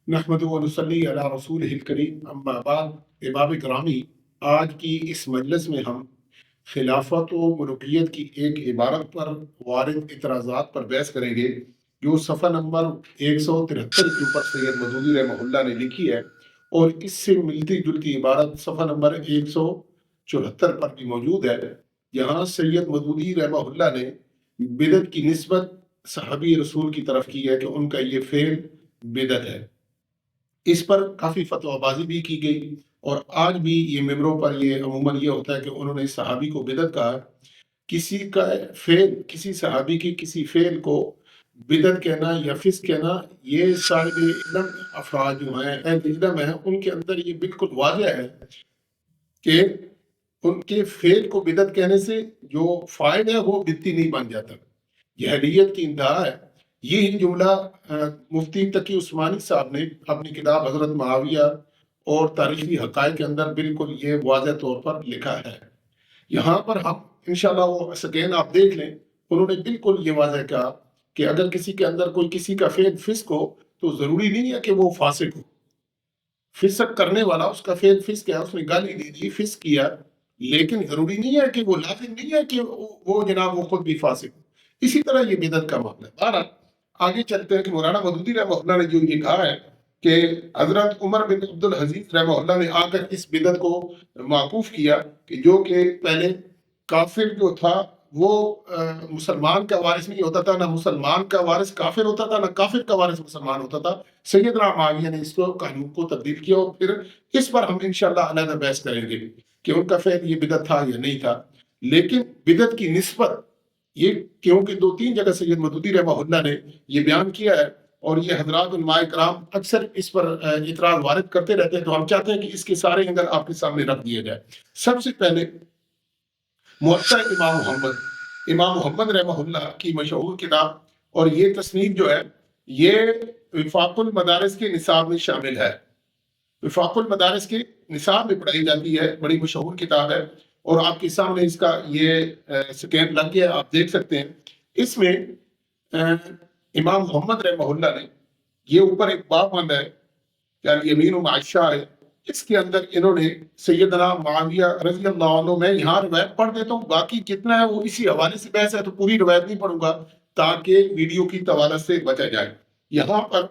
نحمد و نصلی علی رسول الکریم اما بعد احباب گرامی، آج کی اس مجلس میں ہم خلافت و ملوکیت کی ایک عبارت پر وارد اعتراضات پر بحث کریں گے جو صفحہ نمبر 173 کے اوپر سید مودودی رحمہ اللہ نے لکھی ہے، اور اس سے ملتی جلتی عبارت صفحہ نمبر 174 پر بھی موجود ہے، جہاں سید مودودی رحمہ اللہ نے بدعت کی نسبت صحابی رسول کی طرف کی ہے کہ ان کا یہ فعل بدعت ہے۔ اس پر کافی فتویٰ بازی بھی کی گئی، اور آج بھی یہ ممبروں پر یہ عموماً یہ ہوتا ہے کہ انہوں نے صحابی کو بدعت کہا۔ کسی کا فعل، کسی صحابی کی کسی فعل کو بدعت کہنا یا فسق کہنا، یہ صاحب علم افراد جو ہیں، اہل علم ہیں، ان کے اندر یہ بالکل واضح ہے کہ ان کے فعل کو بدعت کہنے سے جو فائل ہے وہ بدعتی نہیں بن جاتا۔ جہلیت کی انتہا ہے۔ یہ جملہ مفتی تقی عثمانی صاحب نے اپنی کتاب حضرت معاویہ اور تاریخی حقائق کے اندر بالکل یہ واضح طور پر لکھا ہے۔ یہاں پر ہم انشاءاللہ وہ سگین آپ دیکھ لیں، انہوں نے بالکل یہ واضح کہا کہ اگر کسی کے اندر کوئی کسی کا فعل فسق ہو تو ضروری نہیں ہے کہ وہ فاسق ہو۔ فسق کرنے والا، اس کا فعل فسق ہے، اس نے گالی دی دی، فسق کیا، لیکن ضروری نہیں ہے کہ وہ لازم نہیں ہے کہ وہ جناب وہ خود بھی فاسق ہو۔ اسی طرح یہ بدعت کا معاملہ ہے۔ بہرحال آگے چلتے ہیں کہ مولانا مودودی رحمہ اللہ نے جو یہ کہا ہے کہ حضرت عمر بن عبد العزیز رحمہ اللہ نے آ کر اس بدعت کو معکوف کیا کہ جو کہ پہلے کافر جو تھا وہ مسلمان کا وارث نہیں ہوتا تھا، نہ مسلمان کا وارث کافر ہوتا تھا، نہ کافر کا وارث مسلمان ہوتا تھا۔ سیدنا معاویہ نے اس کو قانون کو تبدیل کیا، اور پھر اس پر ہم انشاءاللہ علیحدہ بحث کریں گے کہ ان کا فعل یہ بدعت تھا یا نہیں تھا۔ لیکن بدعت کی نسبت یہ کیونکہ 2-3 جگہ سید مودودی رحمہ اللہ نے یہ بیان کیا ہے، اور یہ حضرات علماء کرام اکثر اس پر اعتراض وارد کرتے رہتے ہیں، تو ہم چاہتے ہیں کہ اس کے سارے انگل آپ کے سامنے رکھ دیے جائے۔ سب سے پہلے موطا امام محمد رحمہ اللہ کی مشہور کتاب، اور یہ تصنیف جو ہے یہ وفاق المدارس کے نصاب میں شامل ہے۔ وفاق المدارس کے نصاب میں پڑھائی جاتی ہے، بڑی مشہور کتاب ہے، اور آپ کے سامنے اس کا یہ سکین لگ گیا، آپ دیکھ سکتے ہیں۔ اس میں امام محمد رحمہ اللہ نے یہ اوپر ایک باب باندھا ہے کہ الیمین مع الشاہد۔ اس کے اندر انہوں نے سیدنا معاویہ رضی اللہ عنہ، میں یہاں روایت پڑھ دیتا ہوں، باقی کتنا ہے وہ اسی حوالے سے بحث ہے، تو پوری روایت نہیں پڑھوں گا تاکہ ویڈیو کی طوالت سے بچا جائے۔ یہاں پر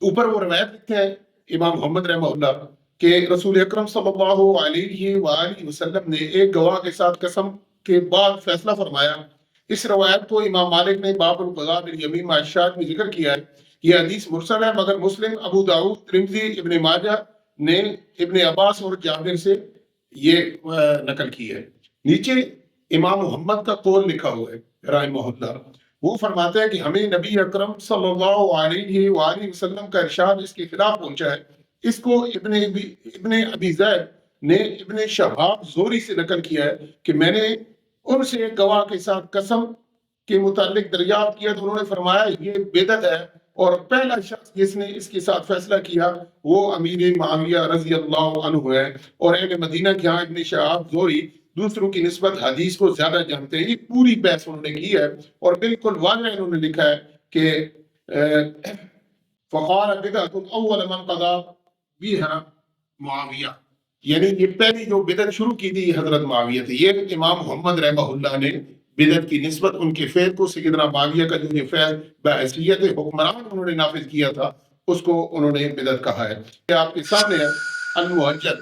اوپر وہ روایت لکھتے ہیں امام محمد رحمہ اللہ کہ رسول اکرم صلی اللہ علیہ وآلہ وسلم نے ایک گواہ کے ساتھ قسم کے بعد فیصلہ فرمایا۔ اس روایت کو امام مالک نے باب القضاء بالیمین مع الشاہد میں ذکر کیا ہے۔ یہ حدیث مرسل ہے، مگر مسلم، ابو داؤد، ترمذی، ابن ماجہ نے ابن عباس اور جابر سے یہ نقل کی ہے۔ نیچے امام محمد کا قول لکھا ہوا ہے رحمہ اللہ، وہ فرماتے ہیں کہ ہمیں نبی اکرم صلی اللہ علیہ وآلہ وسلم کا ارشاد اس کے خلاف پہنچا ہے۔ اس کو ابن ابی زید نے ابن شہاب زہری سے نقل کیا ہے کہ میں نے ان سے ایک گواہ کے ساتھ قسم کے متعلق دریافت کیا، تو انہوں نے فرمایا یہ بدعت ہے، اور پہلا شخص جس نے اس کے ساتھ فیصلہ کیا وہ امیر معاویہ رضی اللہ عنہ ہے، اور اہل مدینہ کے ہاں ابن شہاب زہری دوسروں کی نسبت حدیث کو زیادہ جانتے ہیں۔ یہ پوری بحث انہوں نے کی ہے، اور بالکل واضح انہوں نے لکھا ہے کہ فقال بدعۃ اول من قضى بها معاویہ، یعنی یہ پہلی جو بدعت شروع کی تھی حضرت معاویہ تھے۔ یہ امام محمد رحمہ اللہ نے بدعت کی نسبت ان کے فعل کو سیدنا معاویہ کا جو یہ فعل بحیثیت حکمران انہوں نے نافذ کیا تھا اس کو انہوں نے بدعت کہا ہے۔ کہ آپ کے سامنے ہے المحجج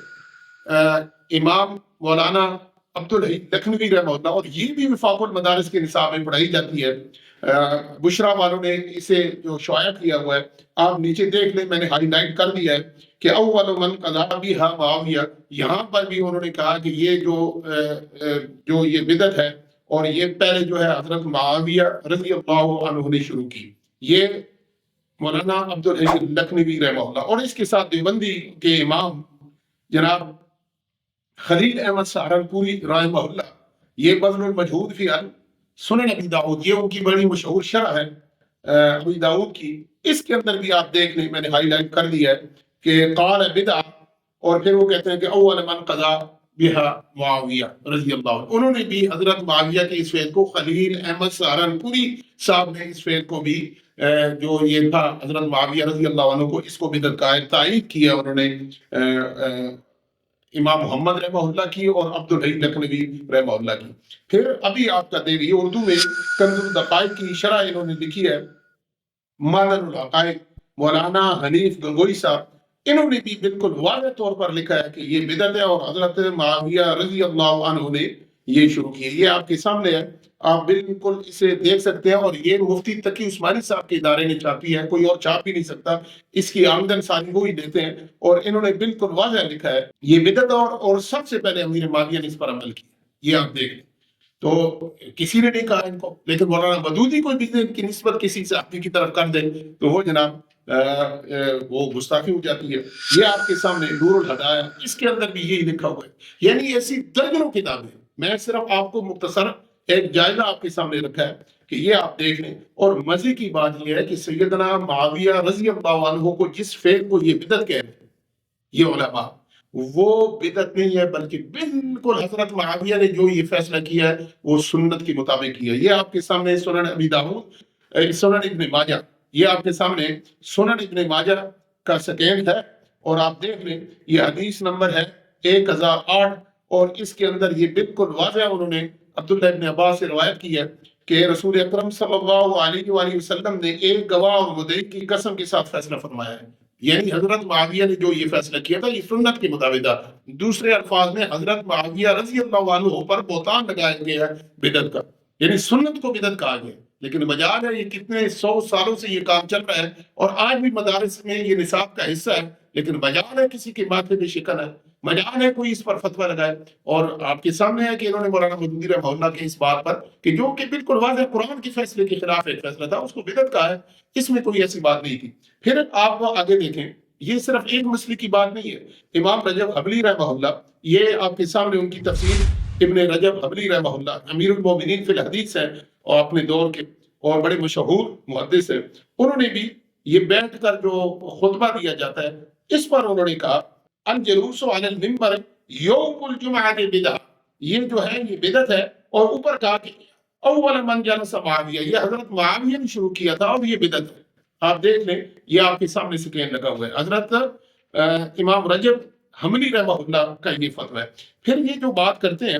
امام مولانا عبدالحی لکھنوی رحمہ اللہ، اور یہ بھی وفاق المدارس کے نصاب میں پڑھائی جاتی ہے۔ بشرا والوں نے اسے جو شائع کیا ہوا ہے، آپ نیچے دیکھ لیں، میں نے ہائی لائٹ کر دیا ہے کہ اول من قضا بها معاویہ۔ یہاں پر بھی انہوں نے کہا کہ یہ جو یہ بدعت ہے، اور یہ پہلے جو ہے حضرت معاویہ رضی اللہ عنہ نے شروع کی۔ یہ مولانا عبدالحی لکھنوی رحمہ اللہ، اور اس کے ساتھ دیوبندی کے امام جناب خلیل احمد سہارنپوری رحمہ اللہ، یہ بذل المجہود فی سنن ابی داؤد، یہ ان کی بڑی مشہور شرح ہے ابی داؤد کی۔ اس کے اندر بھی آپ دیکھ لیں، میں نے ہائی لائٹ کر دیا ہے کہ قال بدعہ، اور پھر وہ کہتے ہیں کہ اول من قضا بها معاویہ رضی اللہ عنہ۔ انہوں نے بھی حضرت معاویہ کے اس فعل کو، خلیل احمد سہارنپوری صاحب نے اس فعل کو بھی جو یہ تھا حضرت معاویہ رضی اللہ عنہ کو، اس کو بدعت قائل تائید کیا انہوں نے امام محمد رحمہ اللہ کی اور عبدالحی لکھنوی رحمہ اللہ کی۔ پھر ابھی آپ کا دیکھیے اردو میں کنز الدقائق کی شرح انہوں نے لکھی ہے، معدن الحقائق، مولانا حنیف گنگوئی صاحب، انہوں نے بھی بالکل واضح طور پر لکھا ہے کہ یہ بدعت ہے اور حضرت معاویہ رضی اللہ عنہ نے یہ شروع کی ہے۔ یہ آپ کے سامنے ہے، آپ بالکل اسے دیکھ سکتے ہیں، اور یہ مفتی تقی عثمانی صاحب کے ادارے نے چھاپی ہے، کوئی اور چھاپ بھی نہیں سکتا، اس کی آمدن ساری وہی دیتے ہیں، اور انہوں نے بالکل واضح لکھا ہے یہ بدعت اور سب سے پہلے امیر معاویہ نے اس پر عمل کیا، یہ آپ دیکھ لیں۔ تو کسی نے نہیں کہا ان کو، لیکن مولانا مودودی کوئی بھی ان کی نسبت کسی صحابی کی طرف کر دے تو وہ جناب وہ گستاخی ہو جاتی ہے۔ یہ آپ کے سامنے نور الہدایہ، اس کے اندر بھی یہی لکھا ہوا ہے، یعنی ایسی درجنوں کتابیں، میں صرف آپ کو مختصر ایک جائزہ آپ کے سامنے رکھا ہے کہ یہ آپ دیکھ لیں۔ اور مزے کی بات یہ ہے کہ سیدنا معاویہ رضی اللہ عنہ کو جس فعل کو یہ بدعت کہہ رہے ہیں یہ علماء، وہ بدعت نہیں ہے، بلکہ بالکل حضرت معاویہ نے جو یہ فیصلہ کیا ہے وہ سنت کے مطابق کیا ہے۔ یہ آپ کے سامنے سنن ابی داؤد، سنن ابن ماجہ، یہ آپ کے سامنے سنن ابن ماجہ کا سیکنڈ ہے، اور آپ دیکھ لیں یہ حدیث نمبر ہے 1008، اور اس کے اندر یہ بالکل واضح انہوں نے عبداللہ ابن عباس سے روایت کی ہے کہ رسول اکرم صلی اللہ علیہ وآلہ وسلم نے ایک گواہ اور مدعی کی قسم کے ساتھ فیصلہ فرمایا ہے، یعنی حضرت معاویہ نے جو یہ فیصلہ کیا تھا یہ سنت کے مطابق تھا۔ دوسرے الفاظ میں حضرت معاویہ رضی اللہ عنہ پر بہتان لگایا گیا ہے بدعت کا، یعنی سنت کو بدعت کہا گیا، لیکن مجال ہے یہ کتنے 100 سالوں سے یہ کام چل رہا ہے، اور آج بھی مدارس میں یہ نصاب کا حصہ ہے، لیکن مجال ہے کسی کے ماتھے پہ شکن ہے، مجال ہے کوئی اس پر فتویٰ لگائے۔ اور آپ کے سامنے ہے کہ انہوں نے مولانا مودودی رحمہ اللہ کے اس بات پر کہ جو کہ بالکل واضح قرآن کے فیصلے کے خلاف ایک فیصلہ تھا، اس کو بدعت کہا ہے، اس میں کوئی ایسی بات نہیں تھی۔ پھر آپ آگے دیکھیں، یہ صرف ایک مسئلے کی بات نہیں ہے۔ امام رجب حنبلی رحمہ اللہ، یہ آپ کے سامنے ان کی تفسیر ابن رجب حنبلی رحمہ اللہ امیر المومنین فی الحدیث ہے، اور اپنے دور کے اور بڑے مشہور محدث ہیں، انہوں نے بھی یہ بیٹھ کر جو خطبہ دیا جاتا ہے اس پر انہوں نے کہا الجلوس علی المنبر یوم الجمعہ بدعہ، یہ جو ہے یہ بدعت ہے، اور اوپر کہا کہ اول من جلس معاویہ، یہ حضرت معاویہ نے شروع کیا تھا اور یہ بدعت ہے۔ آپ دیکھ لیں یہ آپ کے سامنے سکرین لگا ہوا ہے، حضرت امام رجب حنبلی رحمہ اللہ کا یہ فتویٰ ہے۔ پھر یہ جو بات کرتے ہیں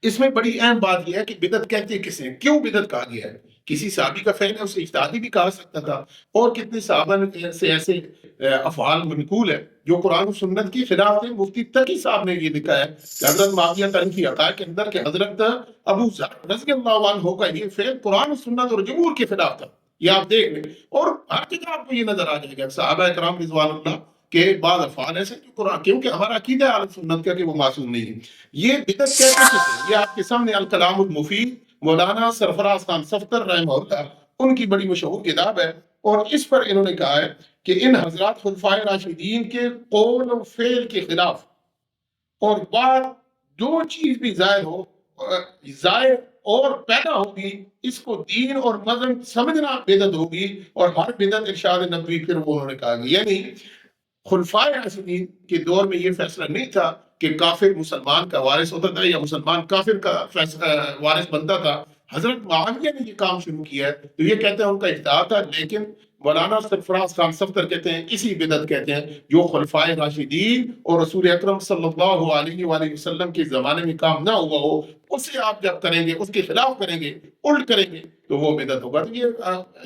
اس میں بڑی اہم بات یہ ہے کہ بدعت کہتے ہیں کسے، کیوں بدعت کہا گیا ہے؟ کسی صحابی کا فعل ہے، اسے اجتہادی بھی کہا سکتا تھا، اور کتنے صحابہ سے ایسے افعال منقول ہے جو قرآن و سنت کی خلاف تھے۔ مفتی تقی صاحب نے یہ لکھا ہے کہ حضرت معاویہ تنفی عطا کے اندر کہ حضرت ابو ذر رضی اللہ عنہ کا یہ فعل قرآن و سنت اور جمہور کے خلاف تھا، یہ آپ دیکھ لیں، اور ہر جگہ آپ کو یہ نظر آ جائے گا صحابہ کرام رضوان اللہ کہ بعض افعال ایسے جو قرآن، کیونکہ ہمارا عقیدہ ہے اہل سنت کا کہ وہ معصوم نہیں ہے۔ یہ بدعت کہتے ہیں، یہ آپ کے سامنے الکلام المفید مولانا سرفراز خان صفتر رحمہ اللہ، ان کی بڑی مشہور کتاب ہے، اور اس پر انہوں نے کہا ہے کہ ان حضرات خلفائے راشدین کے قول و فعل کے خلاف، اور بعد جو چیز بھی ظاہر اور پیدا ہوگی اس کو دین اور مذہب سمجھنا بدعت ہوگی، اور ہر بدعت ارشاد نبوی، پھر وہ انہوں نے کہا یعنی خلفائے راشدین کے دور میں یہ فیصلہ نہیں تھا کہ کافر مسلمان کا وارث ہوتا تھا یا مسلمان کافر کا وارث بنتا تھا۔ حضرت معاویہ نے یہ کام شروع کیا ہے تو یہ کہتے ہیں ان کا اجتہاد تھا، لیکن مولانا سرفراز خان صفتر کہتے ہیں اسی بدعت کہتے ہیں جو خلفائے راشدین اور رسول اکرم صلی اللہ علیہ وآلہ وسلم کے زمانے میں کام نہ ہوا ہو، اسے آپ جب کریں گے، اس کے خلاف کریں گے، الٹ کریں گے تو وہ بدعت ہوگا۔ تو یہ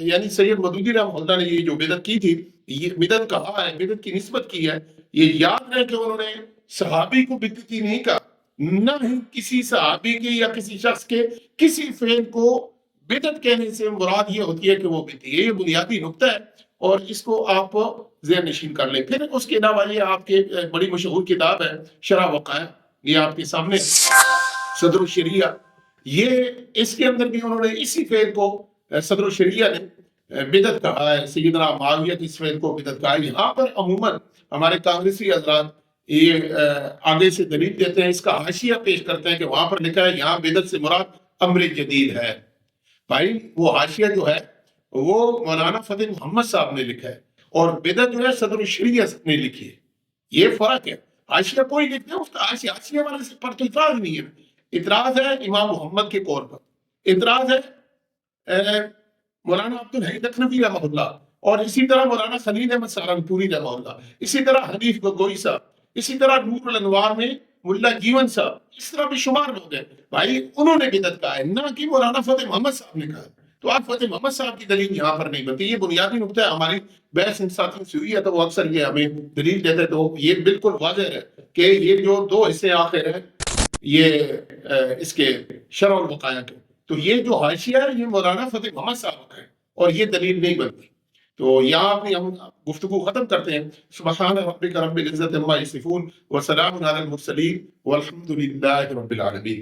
یعنی سید مودودی رحمہ اللہ نے یہ جو بدعت کی تھی، یہ بدعت کہا ہے، بدعت کی نسبت کی ہے، یہ یاد رہے کہ انہوں نے صحابی کو بدعتی نہیں کہا، نہ ہی کسی صحابی کے یا کسی شخص کے کسی فعل کو بدعت کہنے سے مراد یہ ہوتی ہے کہ وہ بدعتی ہے۔ یہ بنیادی نقطہ ہے، اور اس کو آپ ذہن نشین کر لیں۔ پھر اس کے علاوہ یہ آپ کے بڑی مشہور کتاب ہے شرح وقائع، یہ آپ کے سامنے صدر الشریعہ، یہ اس کے اندر بھی انہوں نے اسی فعل کو صدر الشریعہ نے بدعت کہا ہے، سیدنا معاویہ کی اس فعل کو بدعت کہا ہے۔ یہاں پر عموماً ہمارے کانگریسی حضرات یہ آگے سے دلیل دیتے ہیں، اس کا حاشیہ پیش کرتے ہیں کہ وہاں پر لکھا ہے یہاں بدعت سے مراد امر جدید ہے۔ بھائی وہ حاشیہ جو ہے وہ مولانا فتح محمد صاحب نے لکھا ہے، اور بدعت جو ہے صدر الشریعہ نے لکھی ہے، یہ فرق ہے۔ حاشیہ کوئی لکھتے ہیں، اس کا حاشیہ والے پر تو اعتراض نہیں ہے، اعتراض ہے امام محمد کے قول پر، اعتراض ہے مولانا عبدالحی لکھنوی رحمہ اللہ، اور اسی طرح مولانا خلیل احمد سہارنپوری رحمہ اللہ، اسی طرح حنیف گگوئی صاحب، اسی طرح نور الانوار میں ملا جیون صاحب، اس طرح بھی شمار لوگ ہیں بھائی، انہوں نے بدعت کہا ہے، نہ کہ مولانا فتح محمد صاحب نے کہا ہے۔ تو آپ فتح محمد صاحب کی دلیل یہاں پر نہیں بنتی۔ یہ بنیادی نقطہ ہے، ہماری بحث ان ساتھیوں سے ہوئی ہے تو وہ اکثر یہ ہمیں دلیل دیتے ہیں، تو یہ بالکل واضح ہے کہ یہ جو دو حصے آخر ہیں یہ اس کے شرع الوقایہ کے، تو یہ جو حاشیہ ہے یہ مولانا فتح محمد صاحب کا ہے اور یہ دلیل نہیں بنتی۔ تو یہاں اپنی ہم گفتگو ختم کرتے ہیں۔ سبحان ربک رب العزت عما یصفون وسلام علی المرسلین والحمد للہ رب العالمین۔